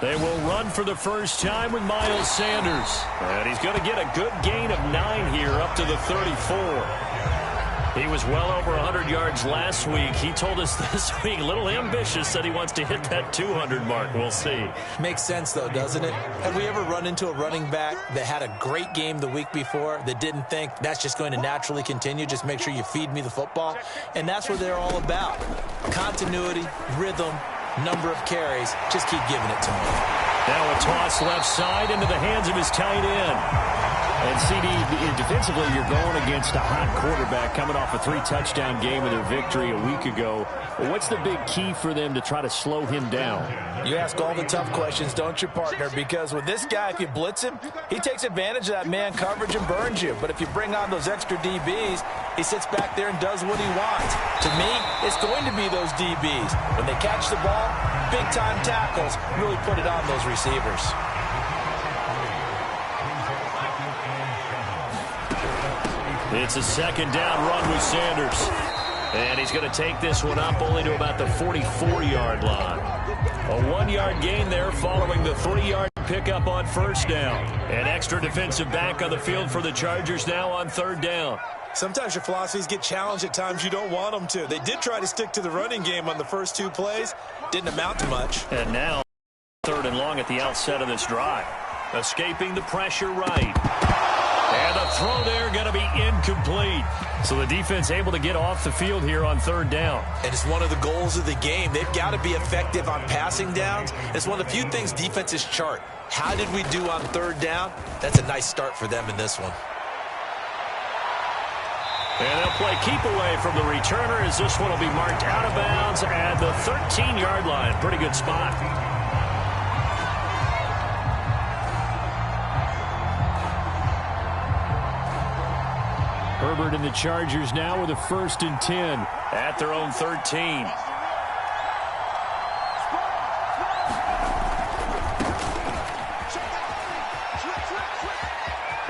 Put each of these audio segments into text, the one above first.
They will run for the first time with Miles Sanders. And he's going to get a good gain of 9 here up to the 34. He was well over 100 yards last week. He told us this week, a little ambitious, said he wants to hit that 200 mark. We'll see. Makes sense, though, doesn't it? Have we ever run into a running back that had a great game the week before that didn't think that's just going to naturally continue? Just make sure you feed me the football. And that's what they're all about. Continuity, rhythm, number of carries. Just keep giving it to me. Now a toss left side into the hands of his tight end. And, CD, defensively, you're going against a hot quarterback coming off a 3-touchdown game of their victory a week ago. What's the big key for them to try to slow him down? You ask all the tough questions, don't you, partner? Because with this guy, if you blitz him, he takes advantage of that man coverage and burns you. But if you bring on those extra DBs, he sits back there and does what he wants. To me, it's going to be those DBs. When they catch the ball, big-time tackles really put it on those receivers. It's a second down run with Sanders. And he's going to take this one up only to about the 44-yard line. A 1-yard gain there following the 3-yard pickup on first down. An extra defensive back on the field for the Chargers now on third down. Sometimes your philosophies get challenged at times you don't want them to. They did try to stick to the running game on the first 2 plays. Didn't amount to much. And now third and long at the outset of this drive. Escaping the pressure right. And the throw there going to be incomplete. So the defense able to get off the field here on third down. And it's one of the goals of the game. They've got to be effective on passing downs. It's one of the few things defenses chart. How did we do on third down? That's a nice start for them in this one. And they'll play keep away from the returner as this one will be marked out of bounds at the 13-yard line. Pretty good spot. Herbert and the Chargers now with a 1st and 10 at their own 13.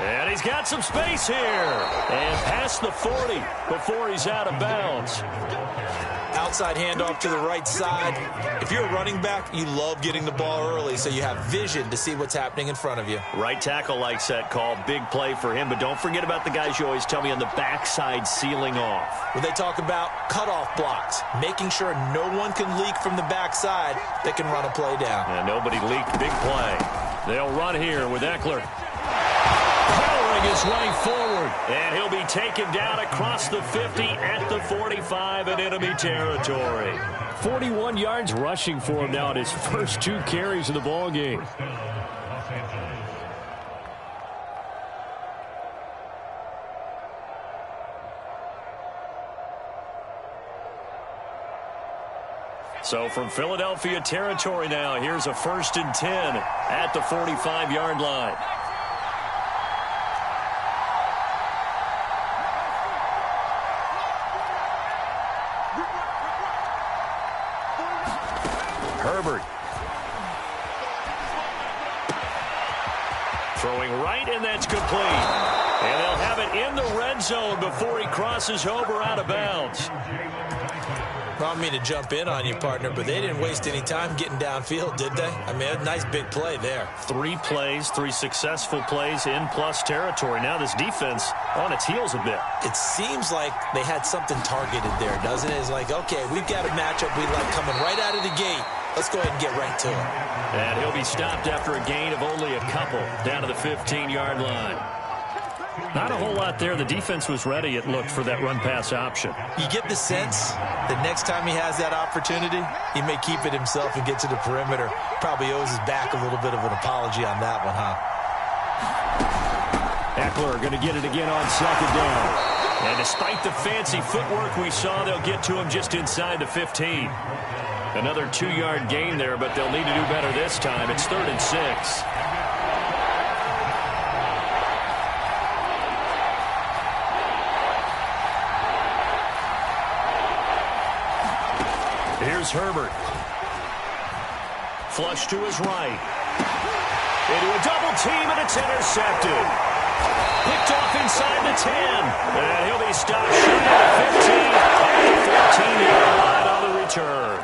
And he's got some space here. And past the 40 before he's out of bounds. Outside handoff to the right side. If you're a running back, you love getting the ball early so you have vision to see what's happening in front of you. Right tackle likes that call. Big play for him. But don't forget about the guys you always tell me on the backside sealing off. When they talk about cutoff blocks, making sure no one can leak from the backside that can run a play down. And nobody leaked. Big play. They'll run here with Eckler. Powering his way forward. And he'll be taken down across the 50 at the 45 in enemy territory. 41 yards rushing for him now at his first 2 carries of the ball game. So from Philadelphia territory now, here's a 1st and 10 at the 45-yard line. Herbert. Throwing right, and that's complete. And they'll have it in the red zone before he crosses over out of bounds. I don't mean to jump in on you, partner, but they didn't waste any time getting downfield, did they? I mean, a nice big play there. 3 plays, 3 successful plays in plus territory. Now this defense on its heels a bit. It seems like they had something targeted there, doesn't it? It's like, okay, we've got a matchup we like coming right out of the gate. Let's go ahead and get right to it. And he'll be stopped after a gain of only a couple down to the 15-yard line. Not a whole lot there. The defense was ready, it looked, for that run-pass option. You get the sense that next time he has that opportunity, he may keep it himself and get to the perimeter. Probably owes his back a little bit of an apology on that one, huh? Eckler going to get it again on second down. And despite the fancy footwork we saw, they'll get to him just inside the 15. Another 2-yard gain there, but they'll need to do better this time. It's 3rd and 6. Here's Herbert. Flush to his right. Into a double team, and it's intercepted. Picked off inside the 10. And he'll be stopped shy of the 15 at the 14-yard line on the return.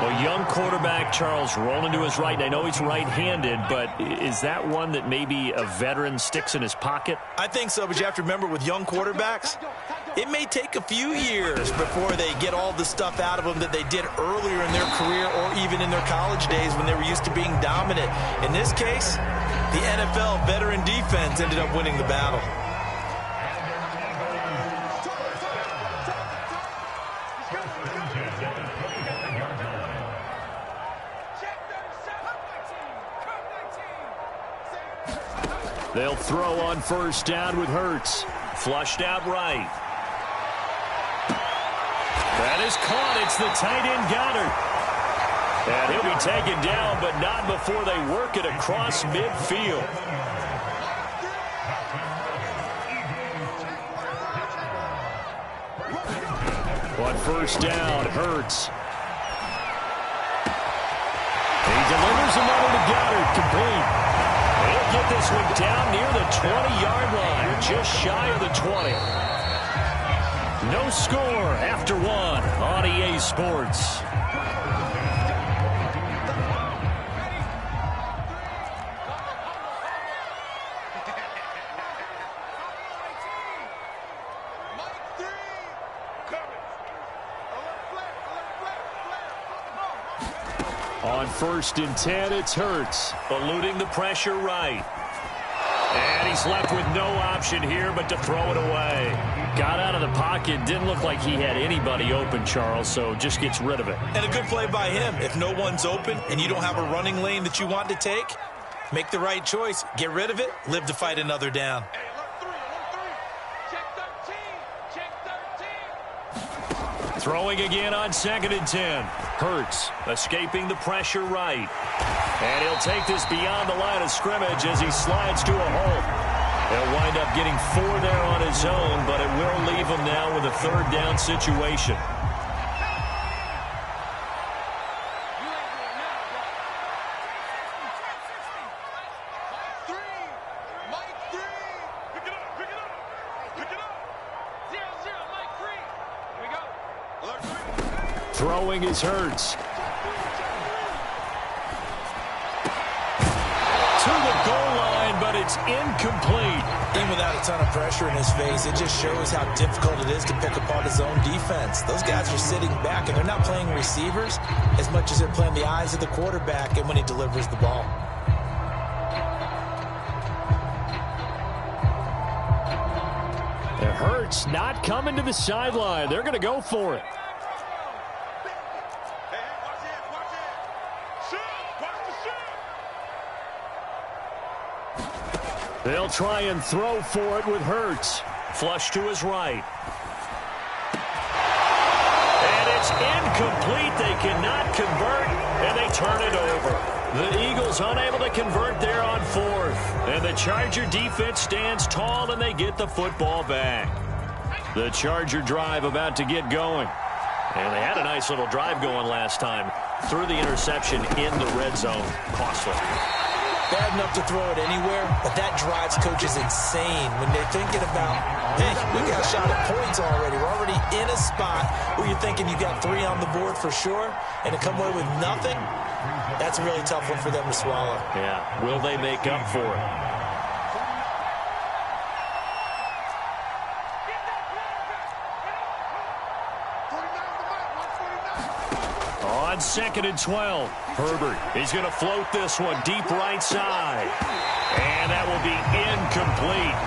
Well, young quarterback, Charles, rolling to his right. I know he's right-handed, but is that one that maybe a veteran sticks in his pocket? I think so, but you have to remember with young quarterbacks, it may take a few years before they get all the stuff out of them that they did earlier in their career or even in their college days when they were used to being dominant. In this case, the NFL veteran defense ended up winning the battle. They'll throw on first down with Hurts. Flushed out right. That is caught. It's the tight end Goddard. And he'll be taken down, but not before they work it across midfield. On first down, Hurts. He delivers another to Goddard, complete. He'll get this one down near the 20-yard line, just shy of the 20. No score after one on EA Sports. On first and 10, it's Hurts, eluding the pressure right. And he's left with no option here but to throw it away. Got out of the pocket, didn't look like he had anybody open, Charles, so just gets rid of it. And a good play by him. If no one's open and you don't have a running lane that you want to take, make the right choice. Get rid of it, live to fight another down. Throwing again on second and 10. Hurts escaping the pressure right. And he'll take this beyond the line of scrimmage as he slides to a hole. He'll wind up getting 4 there on his own, but it will leave him now with a third down situation. Throwing is Hurts. To the goal line, but it's incomplete. Even without a ton of pressure in his face, it just shows how difficult it is to pick apart his own defense. Those guys are sitting back, and they're not playing receivers as much as they're playing the eyes of the quarterback and when he delivers the ball. It hurts not coming to the sideline. They're going to go for it. They'll try and throw for it with Hurts. Flush to his right. And it's incomplete. They cannot convert, and they turn it over. The Eagles unable to convert there on fourth. And the Charger defense stands tall, and they get the football back. The Charger drive about to get going. And they had a nice little drive going last time. Threw the interception in the red zone. Costly. Bad enough to throw it anywhere, but that drives coaches insane when they're thinking about, hey, we got a shot at points already. We're already in a spot where you're thinking you got 3 on the board for sure, and to come away with nothing, that's a really tough one for them to swallow. Yeah, will they make up for it? On second and 12, Herbert is going to float this one deep right side. And that will be incomplete.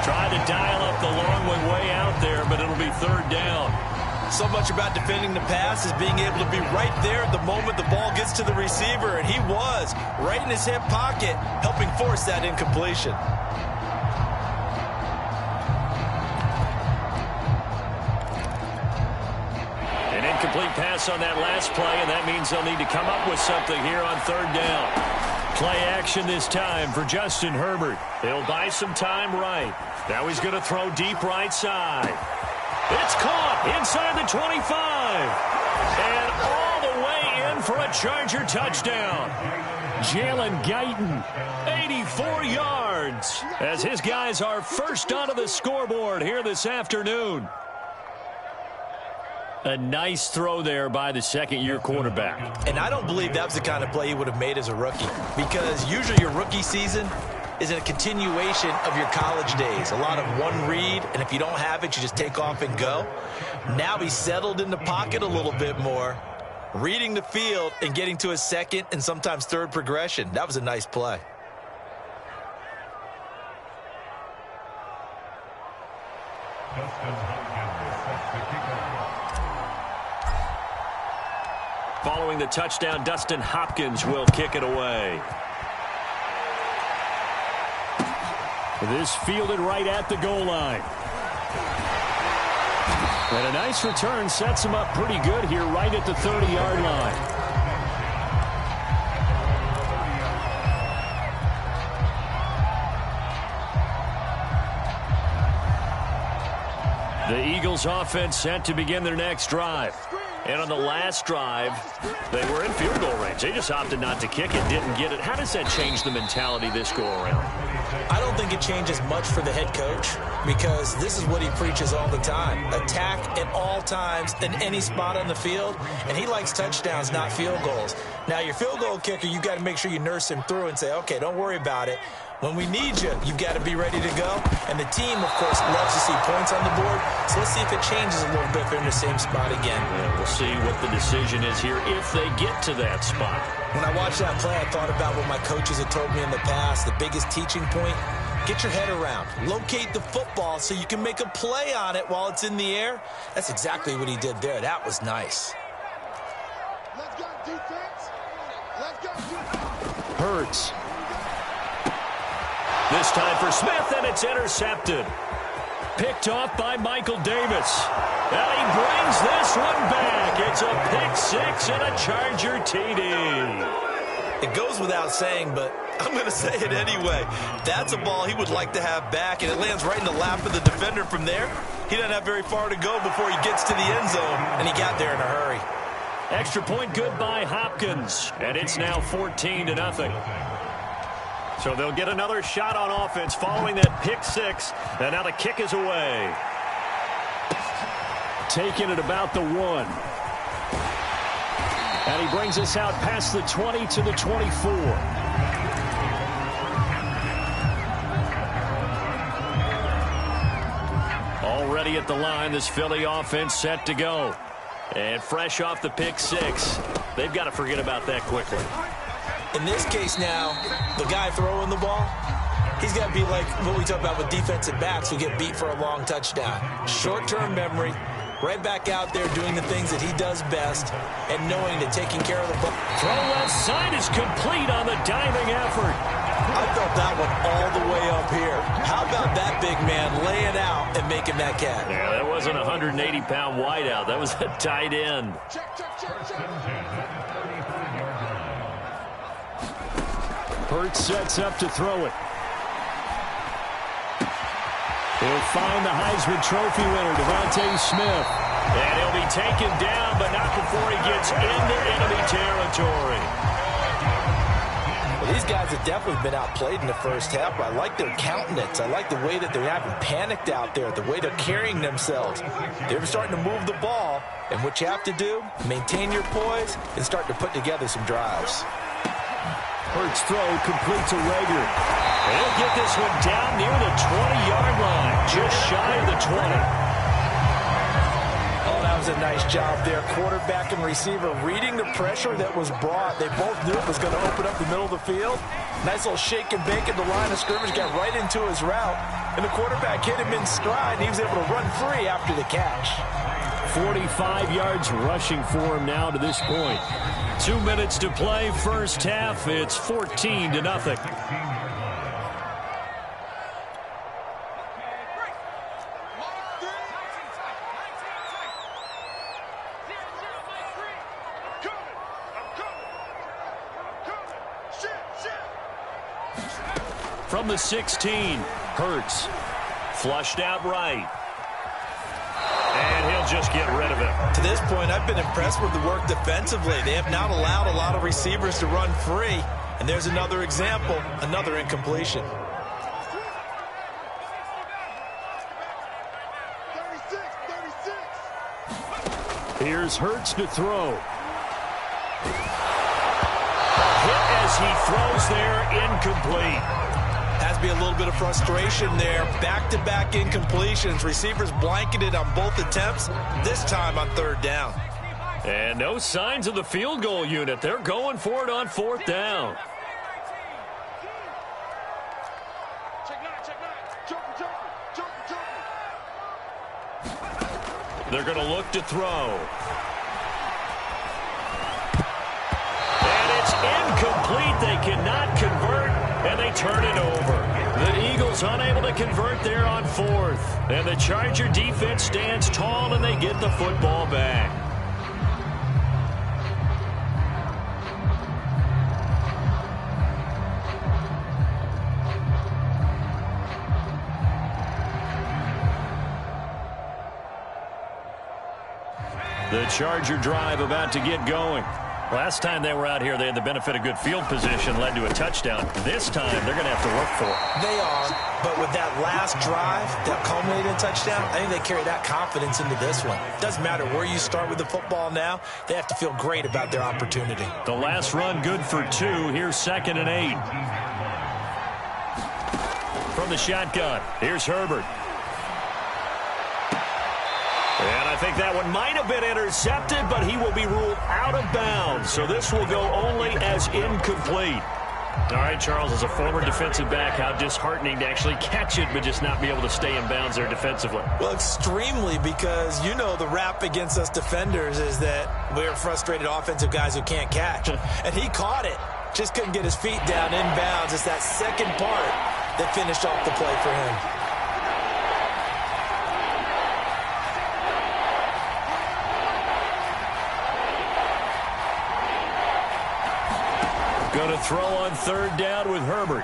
Tried to dial up the long way out there, but it'll be third down. So much about defending the pass is being able to be right there at the moment the ball gets to the receiver, and he was right in his hip pocket, helping force that incompletion. Complete pass on that last play, and that means they'll need to come up with something here on third down. Play action this time for Justin Herbert. He'll buy some time right. Now he's going to throw deep right side. It's caught inside the 25. And all the way in for a Charger touchdown. Jalen Guyton, 84 yards, as his guys are first onto the scoreboard here this afternoon. A nice throw there by the second-year quarterback. And I don't believe that was the kind of play he would have made as a rookie, because usually your rookie season is a continuation of your college days. A lot of one read, and if you don't have it, you just take off and go. Now he's settled in the pocket a little bit more, reading the field and getting to his second and sometimes third progression. That was a nice play. Following the touchdown, Dustin Hopkins will kick it away. This fielded right at the goal line. And a nice return sets him up pretty good here right at the 30-yard line. The Eagles offense set to begin their next drive. And on the last drive, they were in field goal range. They just opted not to kick it, didn't get it. How does that change the mentality this go-around? I don't think it changes much for the head coach, because this is what he preaches all the time. Attack at all times in any spot on the field, and he likes touchdowns, not field goals. Now, your field goal kicker, you've got to make sure you nurse him through and say, okay, don't worry about it. When we need you, you've got to be ready to go. And the team, of course, loves to see points on the board. So let's see if it changes a little bit if they're in the same spot again. Yeah, we'll see what the decision is here if they get to that spot. When I watched that play, I thought about what my coaches had told me in the past. The biggest teaching point, get your head around. Locate the football so you can make a play on it while it's in the air. That's exactly what he did there. That was nice. Let's go, defense. Let's go, defense. Hurts. This time for Smith, and it's intercepted. Picked off by Michael Davis. And he brings this one back. It's a pick six and a Charger TD. It goes without saying, but I'm going to say it anyway. That's a ball he would like to have back, and it lands right in the lap of the defender from there. He doesn't have very far to go before he gets to the end zone, and he got there in a hurry. Extra point good by Hopkins, and it's now 14-0. So they'll get another shot on offense following that pick six, and now the kick is away. Taking it about the 1. And he brings us out past the 20 to the 24. Already at the line, this Philly offense set to go. And fresh off the pick six, they've got to forget about that quickly. In this case now, the guy throwing the ball, he's got to be like what we talk about with defensive backs who get beat for a long touchdown. Short-term memory, right back out there doing the things that he does best and knowing that taking care of the ball. Throw left side is complete on the diving effort. I felt that one all the way up here. How about that big man laying out and making that catch? Yeah, that wasn't a 180-pound wideout. That was a tight end. Check, check, check, check. Hurts sets up to throw it. He'll find the Heisman Trophy winner, Devontae Smith. And he'll be taken down, but not before he gets into enemy territory. Well, these guys have definitely been outplayed in the first half, but I like their countenance. I like the way that they're having panicked out there, the way they're carrying themselves. They're starting to move the ball, and what you have to do, maintain your poise and start to put together some drives. Hurts throw complete to Rager. He'll get this one down near the 20-yard line, just shy of the 20. Oh, that was a nice job there. Quarterback and receiver reading the pressure that was brought. They both knew it was going to open up the middle of the field. Nice little shake and bake at the line of scrimmage, got right into his route. And the quarterback hit him in stride, and he was able to run free after the catch. 45 yards rushing for him now to this point. 2 minutes to play, first half. It's 14-0. From the 16, Hurts flushed out right. And he'll just get rid of it. To this point, I've been impressed with the work defensively. They have not allowed a lot of receivers to run free. And there's another example, another incompletion. 36. Here's Hurts to throw. Hit as he throws there, incomplete. Has to be a little bit of frustration there. Back-to-back incompletions. Receivers blanketed on both attempts, this time on 3rd down. And no signs of the field goal unit. They're going for it on 4th down. They're going to look to throw. And it's incomplete. They cannot convert, and they turn it over. The Eagles unable to convert there on 4th. And the Charger defense stands tall, and they get the football back. The Charger drive about to get going. Last time they were out here, they had the benefit of good field position, led to a touchdown. This time, they're going to have to work for it. They are, but with that last drive that culminated in a touchdown, I think they carry that confidence into this one. Doesn't matter where you start with the football now, they have to feel great about their opportunity. The last run good for 2. Here's 2nd and 8. From the shotgun, here's Herbert. And I think that one might have been intercepted, but he will be ruled out of bounds. So this will go only as incomplete. All right, Charles, as a former defensive back, how disheartening to actually catch it, but just not be able to stay in bounds there defensively. Well, extremely, because you know the rap against us defenders is that we're frustrated offensive guys who can't catch. And he caught it, just couldn't get his feet down in bounds. It's that second part that finished off the play for him. Going to throw on 3rd down with Herbert.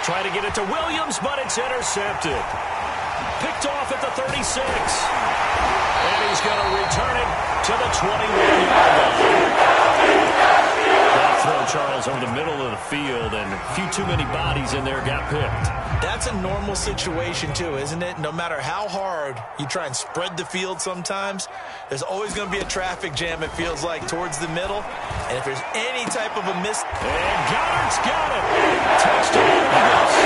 Try to get it to Williams, but it's intercepted. Picked off at the 36. And he's going to return it to the 21-yard line. That throw, Charles, over the middle of the field, and a few too many bodies in there got picked. That's a normal situation, too, isn't it? No matter how hard you try and spread the field sometimes, there's always going to be a traffic jam, it feels like, towards the middle. And if there's any type of a miss... And Goddard's got it. Touchdown, Eagles.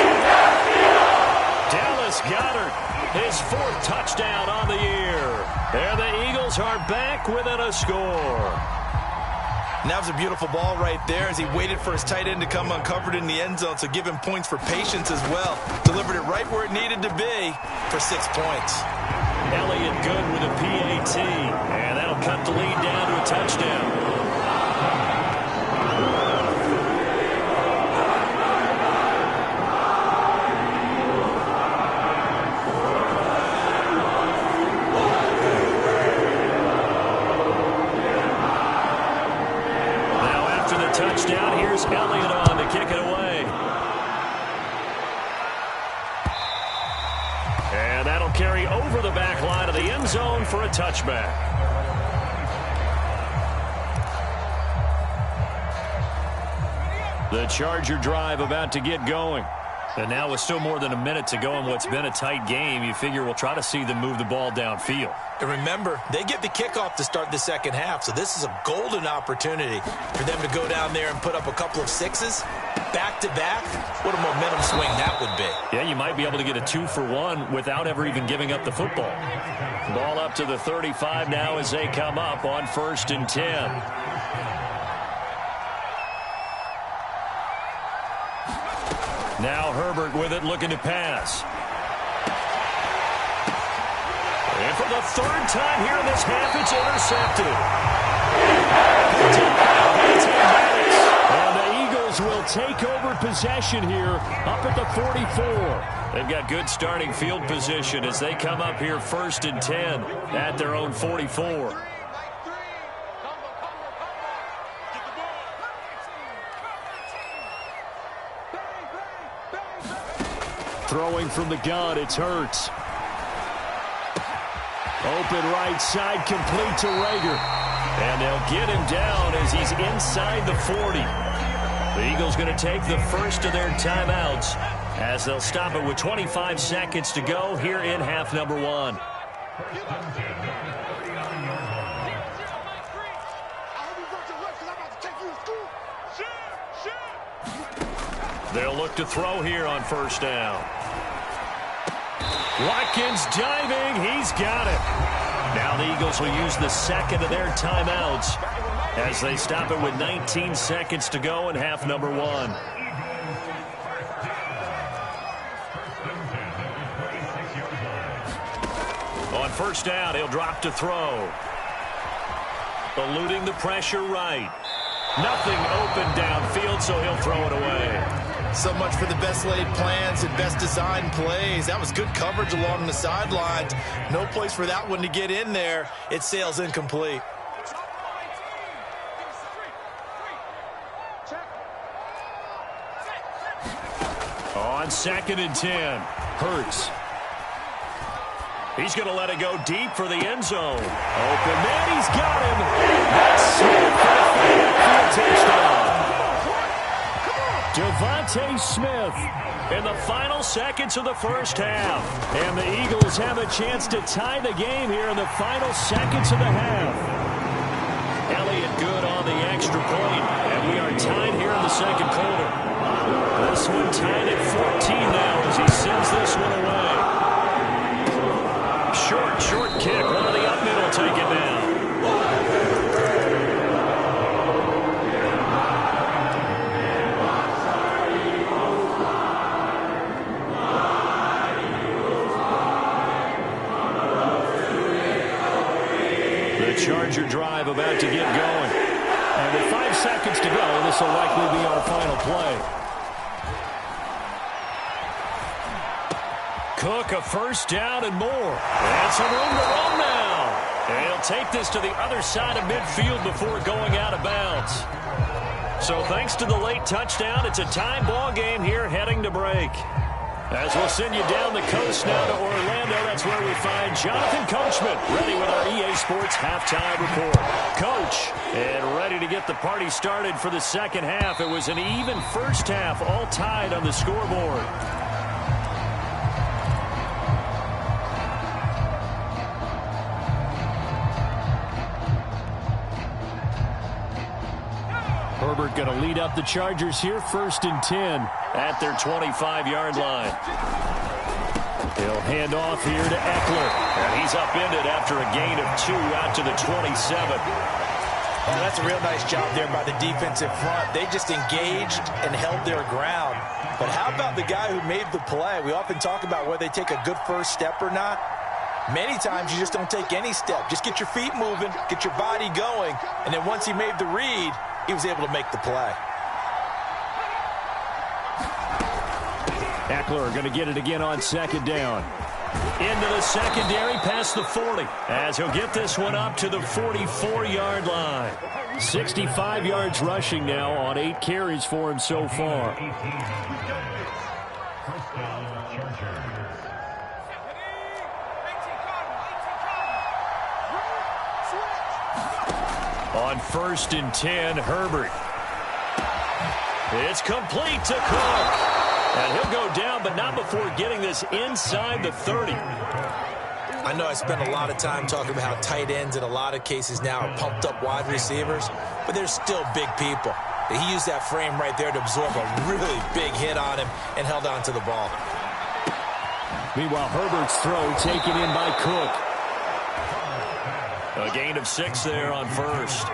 Dallas Goedert, his 4th touchdown on the year. And the Eagles are back within a score. And that was a beautiful ball right there as he waited for his tight end to come uncovered in the end zone, so give him points for patience as well. Delivered it right where it needed to be for 6 points. Elliott good with a PAT, and that'll cut the lead down to a touchdown. Touchdown. Here's Elliott on to kick it away. And that'll carry over the back line of the end zone for a touchback. The Charger drive about to get going. And now with still more than a minute to go in what's been a tight game, you figure we'll try to see them move the ball downfield. And remember, they get the kickoff to start the second half, so this is a golden opportunity for them to go down there and put up a couple of 6s back-to-back. What a momentum swing that would be. Yeah, you might be able to get a 2-for-1 without ever even giving up the football. Ball up to the 35 now as they come up on 1st and 10. Now Herbert with it, looking to pass. And for the 3rd time here in this half, it's intercepted. And the Eagles will take over possession here up at the 44. They've got good starting field position as they come up here 1st and 10 at their own 44. Throwing from the gun, it's Hurts. Open right side, complete to Rager. And they'll get him down as he's inside the 40. The Eagles going to take the first of their timeouts as they'll stop it with 25 seconds to go here in half number 1. They'll look to throw here on first down. Watkins diving. He's got it. Now the Eagles will use the second of their timeouts as they stop it with 19 seconds to go in half number one. On first down, he'll drop to throw. Eluding the pressure right. Nothing open downfield, so he'll throw it away. So much for the best laid plans and best designed plays. That was good coverage along the sidelines. No place for that one to get in there. It sails incomplete. On 2nd and 10, Hurts. He's going to let it go deep for the end zone. Open man, he's got him. That's Smith for the touchdown. Devontae Smith in the final seconds of the first half. And the Eagles have a chance to tie the game here in the final seconds of the half. Elliott good on the extra point, and we are tied here in the second quarter. This one tied at 14 now as he sends this one away. Short kick. One of the up middle take it down. The Charger drive about to get going. And with 5 seconds to go, this will likely be our final play. Cook, a first down and more. And some room to run now. And he'll take this to the other side of midfield before going out of bounds. So thanks to the late touchdown, it's a tie ball game here heading to break. As we'll send you down the coast now to Orlando, that's where we find Jonathan Coachman, ready with our EA Sports halftime report. Coach, and ready to get the party started for the second half. It was an even first half, all tied on the scoreboard. Herbert going to lead up the Chargers here, 1st and 10 at their 25-yard line. He'll hand off here to Eckler, and he's upended after a gain of 2 out to the 27. Oh, that's a real nice job there by the defensive front. They just engaged and held their ground. But how about the guy who made the play? We often talk about whether they take a good first step or not. Many times you just don't take any step. Just get your feet moving, get your body going, and then once he made the read, he was able to make the play. Eckler going to get it again on 2nd down. Into the secondary past the 40 as he'll get this one up to the 44-yard line. 65 yards rushing now on 8 carries for him so far. On 1st and 10, Herbert. It's complete to Cook. And he'll go down, but not before getting this inside the 30. I know I spent a lot of time talking about how tight ends in a lot of cases now are pumped up wide receivers, but they're still big people. He used that frame right there to absorb a really big hit on him and held on to the ball. Meanwhile, Herbert's throw taken in by Cook. A gain of 6 there on 1st.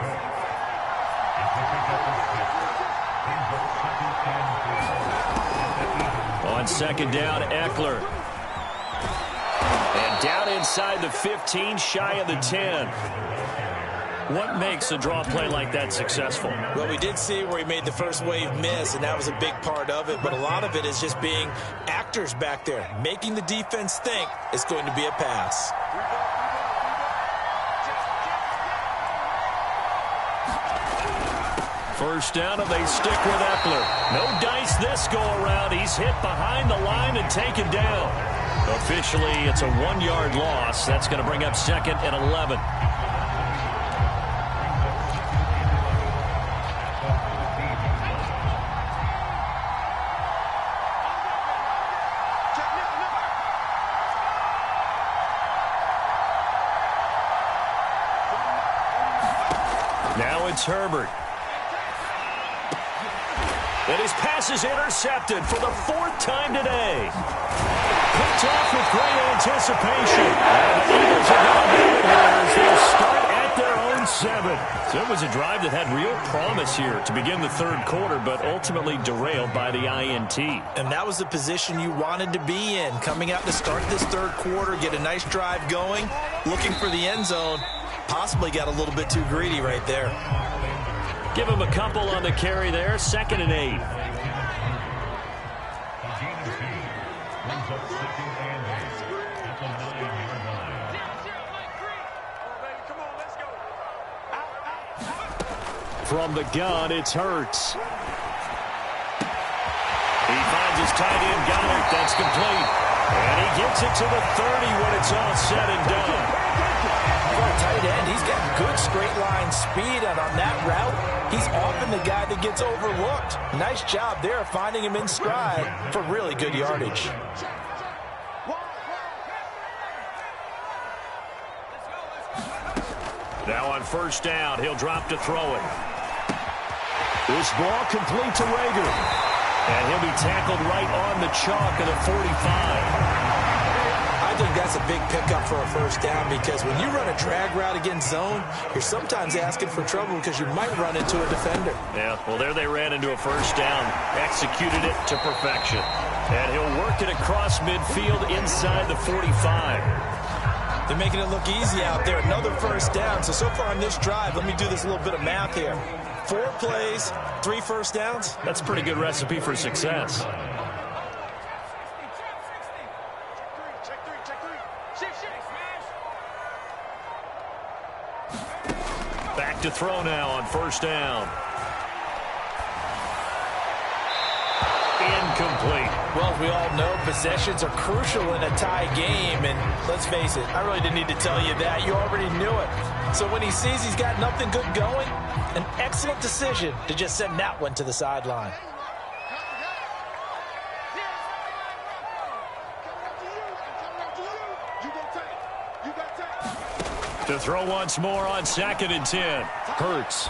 On 2nd down, Eckler. And down inside the 15, shy of the 10. What makes a draw play like that successful? Well, we did see where he made the first wave miss, and that was a big part of it. But a lot of it is just being actors back there, making the defense think it's going to be a pass. First down, and they stick with Eckler. No dice this go-around. He's hit behind the line and taken down. Officially, it's a 1-yard loss. That's going to bring up 2nd and 11. Now it's Herbert. And his pass is intercepted for the 4th time today. Picked off with great anticipation. And the Eagles are going to have it here as they'll start at their own 7. So it was a drive that had real promise here to begin the 3rd quarter, but ultimately derailed by the INT. And that was the position you wanted to be in. Coming out to start this 3rd quarter, get a nice drive going, looking for the end zone. Possibly got a little bit too greedy right there. Give him a couple on the carry there. 2nd and 8. From the gun, it's Hurts. He finds his tight end, Goddard. That's complete. And he gets it to the 30 when it's all said and done. For a tight end, he's got good straight line speed, and on that route, he's often the guy that gets overlooked. Nice job there finding him in stride for really good yardage. Now on 1st down, he'll drop to throw it. This ball complete to Rager. And he'll be tackled right on the chalk of the 45. I think that's a big pickup for a 1st down, because when you run a drag route against zone, you're sometimes asking for trouble because you might run into a defender. Yeah, well, there they ran into a 1st down, executed it to perfection. And he'll work it across midfield inside the 45. They're making it look easy out there. Another 1st down. So far on this drive, let me do this little bit of math here. 4 plays, 3 1st downs. That's a pretty good recipe for success. Back to throw now on 1st down. Incomplete. Well, as we all know, possessions are crucial in a tie game, and let's face it, I really didn't need to tell you that. You already knew it. So when he sees he's got nothing good going, an excellent decision to just send that one to the sideline. To throw once more on 2nd and 10. Hurts.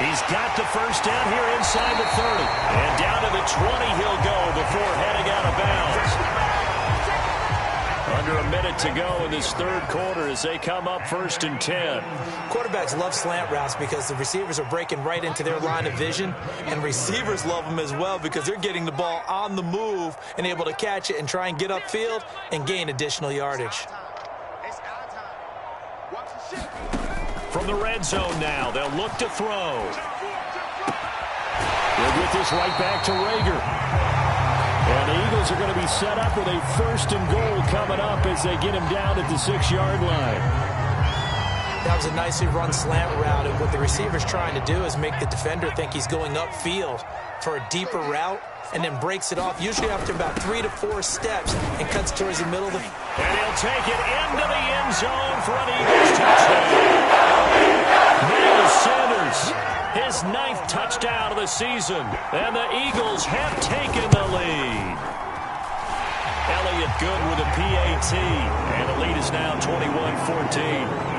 He's got the 1st down here inside the 30. And down to the 20 he'll go before heading out of bounds. Under a minute to go in this 3rd quarter as they come up 1st and 10. Quarterbacks love slant routes because the receivers are breaking right into their line of vision, and receivers love them as well because they're getting the ball on the move and able to catch it and try and get upfield and gain additional yardage. From the red zone now, they'll look to throw. They'll get this right back to Rager. And the Eagles are going to be set up with a 1st and goal coming up as they get him down at the 6-yard line. That was a nicely run slant route, and what the receiver's trying to do is make the defender think he's going upfield for a deeper route, and then breaks it off, usually after about 3 to 4 steps, and cuts towards the middle of the... And he'll take it into the end zone for an Eagles touchdown. Miles Sanders, his 9th touchdown of the season, and the Eagles have taken the lead. Elliott good with a PAT, and the lead is now 21-14.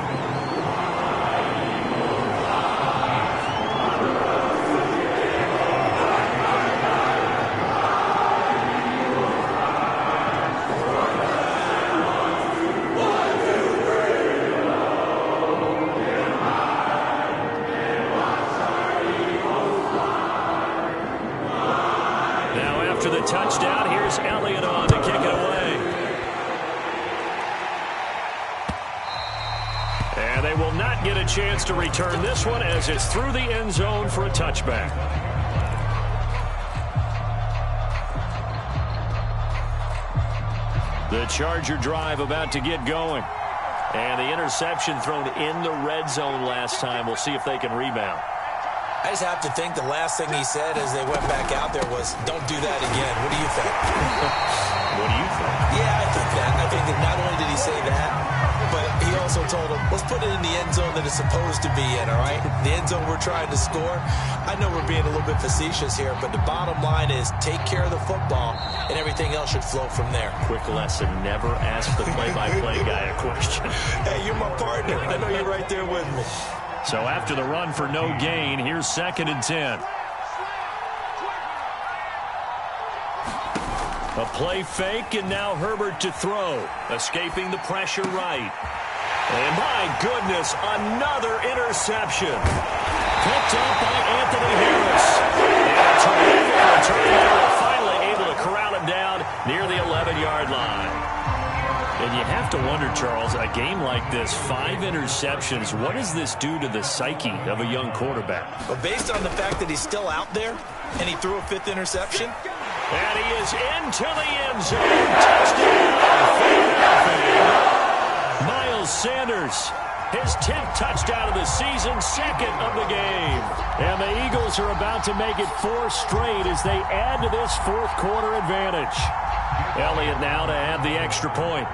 Touchdown. Here's Elliott on to kick it away. And they will not get a chance to return this one as it's through the end zone for a touchback. The Charger drive about to get going. And the interception thrown in the red zone last time. We'll see if they can rebound. I just have to think the last thing he said as they went back out there was, don't do that again. What do you think? What do you think? Yeah, I think that. I think that not only did he say that, but he also told him, let's put it in the end zone that it's supposed to be in, all right? The end zone we're trying to score. I know we're being a little bit facetious here, but the bottom line is take care of the football, and everything else should flow from there. Quick lesson, never ask the play-by-play guy a question. Hey, you're my partner. I know you're right there with me. So after the run for no gain, here's 2nd and 10. A play fake, and now Herbert to throw. Escaping the pressure right. And my goodness, another interception. Picked up by Anthony Harris. And a terrific return there. Finally able to corral him down near the 11-yard line. And you have to wonder, Charles, a game like this, 5 interceptions, what does this do to the psyche of a young quarterback? Well, based on the fact that he's still out there and he threw a 5th interception. And he is into the end zone. Touchdown, Philadelphia. Miles Sanders, his 10th touchdown of the season, 2nd of the game. And the Eagles are about to make it 4 straight as they add to this 4th quarter advantage. Elliott now to add the extra point.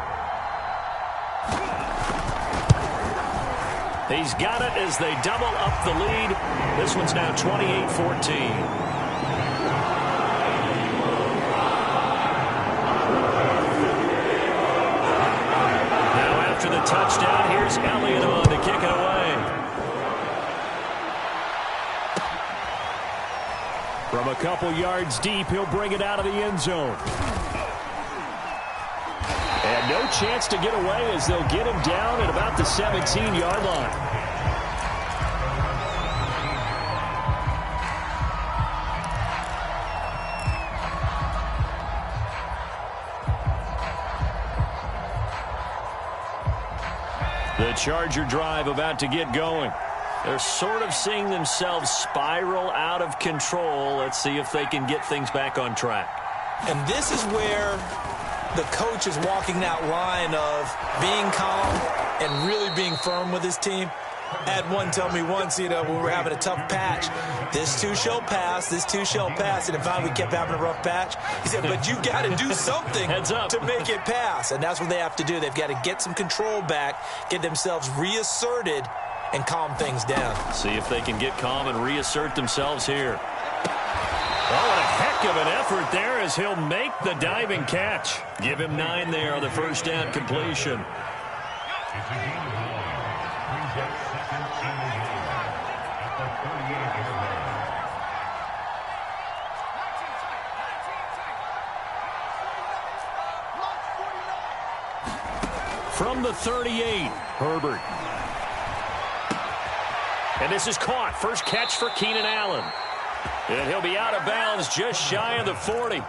He's got it as they double up the lead. This one's now 28-14. After the touchdown, here's Elliott on to kick it away. From a couple yards deep, he'll bring it out of the end zone. And no chance to get away as they'll get him down at about the 17-yard line. The Charger drive about to get going. They're sort of seeing themselves spiral out of control. Let's see if they can get things back on track. And this is where the coach is walking that line of being calm and really being firm with his team. I had one tell me once, when we were having a tough patch, this too shall pass, this too shall pass. And finally we kept having a rough patch. He said, but you got to do something to make it pass. And that's what they have to do. They've got to get some control back, get themselves reasserted, and calm things down. See if they can get calm and reassert themselves here. Oh, what a heck of an effort there as he'll make the diving catch. Give him 9 there on the first down completion. From the 38, Herbert. And this is caught. First catch for Keenan Allen. And he'll be out of bounds just shy of the 40.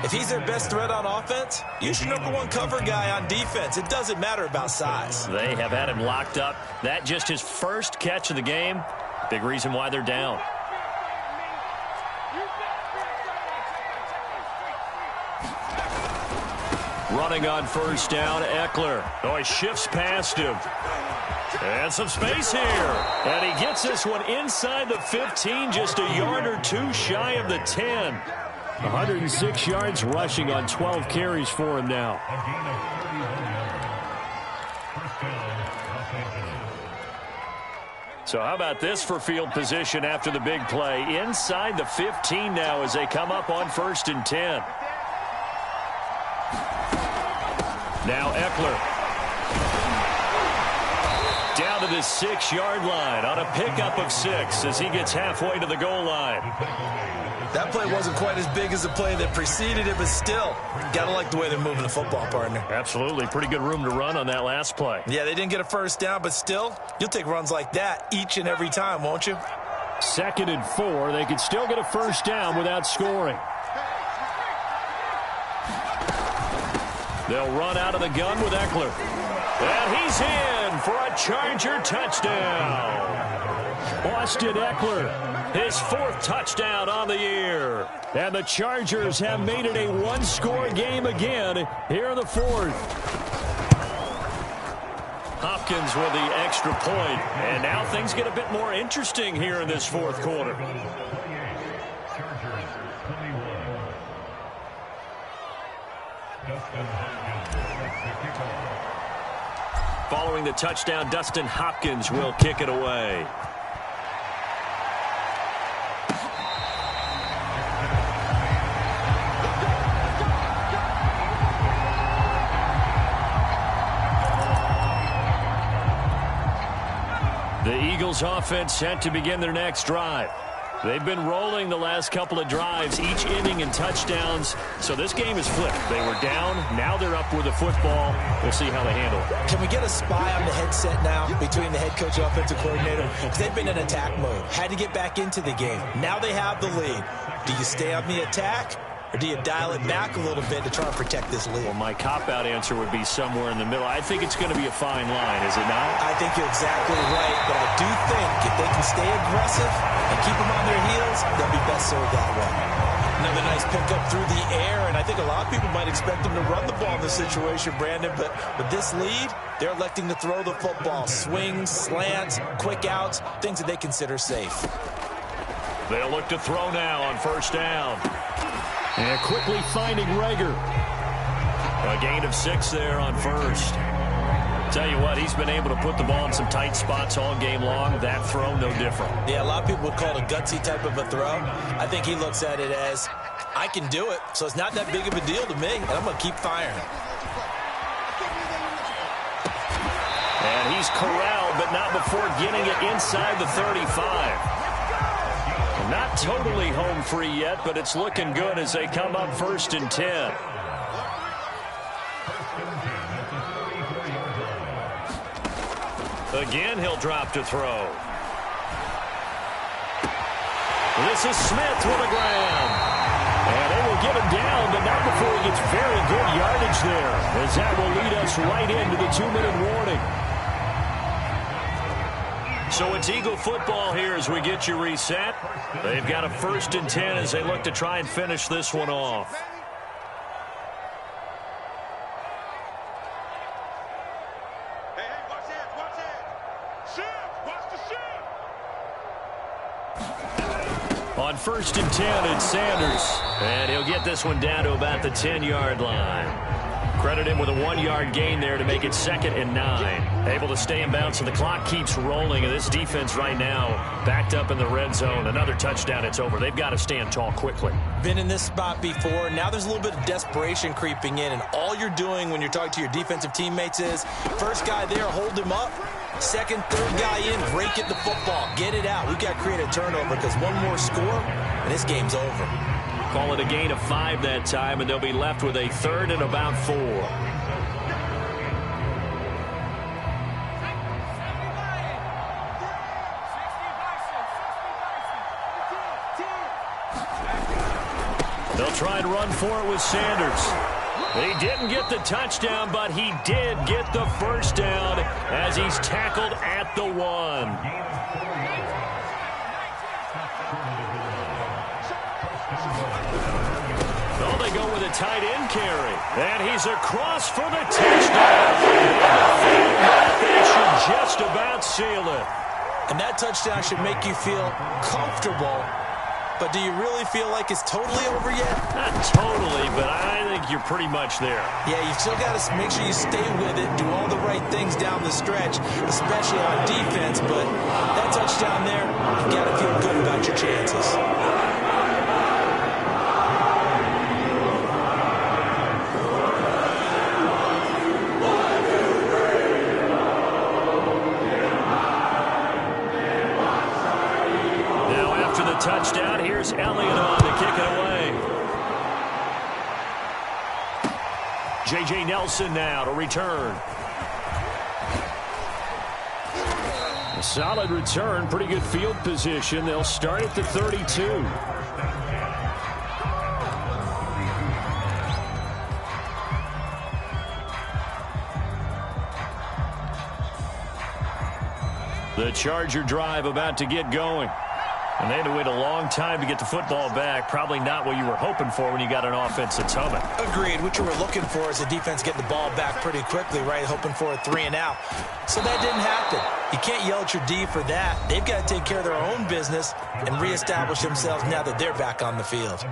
If he's their best threat on offense, use your #1 cover guy on defense. It doesn't matter about size. They have had him locked up. That just his first catch of the game. Big reason why they're down. Running on first down, Eckler. Oh, he shifts past him. And some space here. And he gets this one inside the 15, just a yard or 2 shy of the 10. 106 yards rushing on 12 carries for him now. So how about this for field position after the big play? Inside the 15 now as they come up on 1st and 10. Now Eckler. Down to the 6-yard line on a pickup of 6 as he gets halfway to the goal line. That play wasn't quite as big as the play that preceded it, but still, got to like the way they're moving the football, partner. Absolutely. Pretty good room to run on that last play. Yeah, they didn't get a first down, but still, you'll take runs like that each and every time, won't you? 2nd and 4. They could still get a first down without scoring. They'll run out of the gun with Eckler. And he's in for a Charger touchdown. Austin Eckler, his 4th touchdown on the year. And the Chargers have made it a 1-score game again here in the 4th. Hopkins with the extra point. And now things get a bit more interesting here in this 4th quarter. Following the touchdown, Dustin Hopkins will kick it away. The Eagles offense set to begin their next drive. They've been rolling the last couple of drives, each inning in touchdowns. So this game is flipped. They were down. Now they're up with the football. We'll see how they handle it. Can we get a spy on the headset now between the head coach and offensive coordinator? Because they've been in attack mode. Had to get back into the game. Now they have the lead. Do you stay on the attack? Or do you dial it back a little bit to try and protect this lead? Well, my cop-out answer would be somewhere in the middle. I think it's going to be a fine line, is it not? I think you're exactly right, but I do think if they can stay aggressive and keep them on their heels, they'll be best served that way. Another nice pickup through the air, and I think a lot of people might expect them to run the ball in this situation, Brandon, but with this lead, they're electing to throw the football. Swings, slants, quick outs, things that they consider safe. They'll look to throw now on first down. And quickly finding Rager. A gain of 6 there on first. Tell you what, he's been able to put the ball in some tight spots all game long. That throw, no different. Yeah, a lot of people would call it a gutsy type of a throw. I think he looks at it as, I can do it, so it's not that big of a deal to me, and I'm going to keep firing. And he's corralled, but not before getting it inside the 35. Not totally home free yet, but it's looking good as they come up 1st and 10. Again, he'll drop to throw. This is Smith with a grab. And they will get him down, but not before he gets very good yardage there, as that will lead us right into the 2-minute warning. So it's Eagle football here as we get you reset. They've got a 1st and 10 as they look to try and finish this one off. Hey, watch it. Shift, watch the shift. On 1st and 10, it's Sanders. And he'll get this one down to about the 10-yard line. Credit him with a 1-yard gain there to make it 2nd and 9. Able to stay in bounds, and the clock keeps rolling. And this defense right now backed up in the red zone. Another touchdown, it's over. They've got to stand tall quickly. Been in this spot before. Now there's a little bit of desperation creeping in, and all you're doing when you're talking to your defensive teammates is, first guy there, hold him up. Second, third guy in, break it the football. Get it out. We've got to create a turnover because one more score, and this game's over. Call it a gain of 5 that time, and they'll be left with a 3rd and about 4. They'll try and run for it with Sanders. He didn't get the touchdown, but he did get the first down as he's tackled at the 1. They go with a tight end carry. And he's across for the touchdown. That should just about seal it. And that touchdown should make you feel comfortable. But do you really feel like it's totally over yet? Not totally, but I think you're pretty much there. Yeah, you still got to make sure you stay with it, do all the right things down the stretch, especially on defense. But that touchdown there, you got to feel good about your chances. Touchdown. Here's Elliott on to kick it away. J.J. Nelson now to return. A solid return. Pretty good field position. They'll start at the 32. The Charger drive about to get going. And they had to wait a long time to get the football back. Probably not what you were hoping for when you got an offense that's humming. Agreed. What you were looking for is the defense getting the ball back pretty quickly, right? Hoping for a 3 and out. So that didn't happen. You can't yell at your D for that. They've got to take care of their own business and reestablish themselves now that they're back on the field.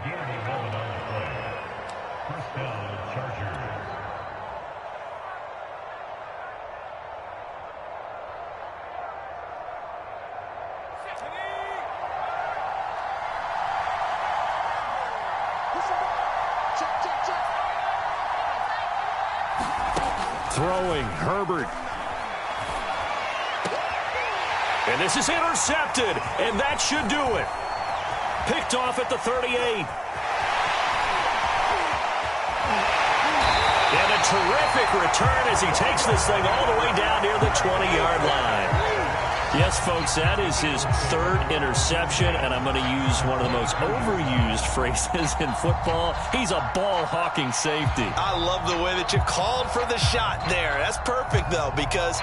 Throwing, Herbert. And this is intercepted, and that should do it. Picked off at the 38. And a terrific return as he takes this thing all the way down near the 20-yard line. Yes, folks, that is his third interception, and I'm going to use one of the most overused phrases in football. He's a ball-hawking safety. I love the way that you called for the shot there. That's perfect, though, because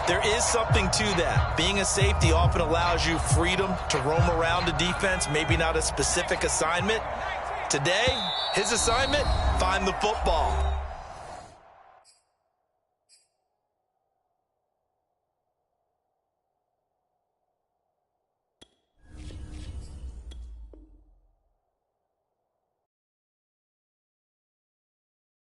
there is something to that. Being a safety often allows you freedom to roam around the defense, maybe not a specific assignment. Today, his assignment, find the football.